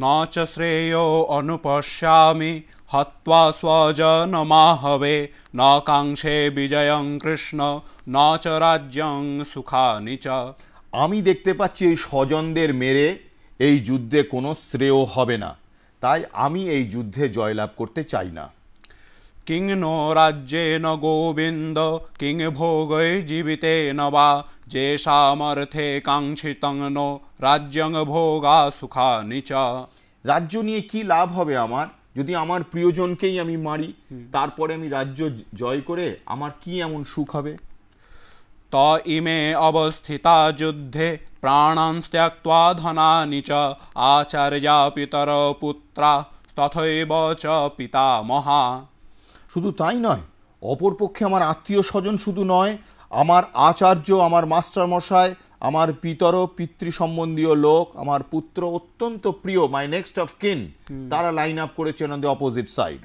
ন চ শ্রেয়ো অনুপশ্যামি হত্বা স্বজনমাহবে ন কাঙ্ক্ষে বিজয়ং কৃষ্ণ ন চ রাজ্যং সুখানি চ। আমি দেখতে পাচ্ছি এই স্বজনদের মেরে এই যুদ্ধে কোনো শ্রেয় হবে না, তাই আমি এই যুদ্ধে জয়লাভ করতে চাই না। কিং নো রাজ্যেন গোবিন্দ কিং ভোগৈর্জীবিতেন বা যেষামর্থে কাঙ্ক্ষিতং নো রাজ্যং ভোগা সুখানি চ। রাজ্য নিয়ে কি লাভ হবে আমার, যদি আমার প্রিয়জনকেই আমি মারি, তারপরে আমি রাজ্য জয় করে আমার কি এমন সুখ হবে? त इमे अवस्थिता युद्धे प्राणान् त्यक्त्वा धनानि च आचार्या पितरौ पुत्रा तथैव च पितामहा। শুধু তাই নয়, অপরপক্ষে আমার আত্মীয় স্বজন শুধু নয়, আমার আচার্য, আমার মাস্টার মশাই, আমার পিতর পিতৃ সম্বন্ধীয় লোক, আমার পুত্র অত্যন্ত প্রিয়, মাই নেক্সট অফ কিন, তারা লাইন আপ করেছেন অন দ্য অপোজিট সাইড।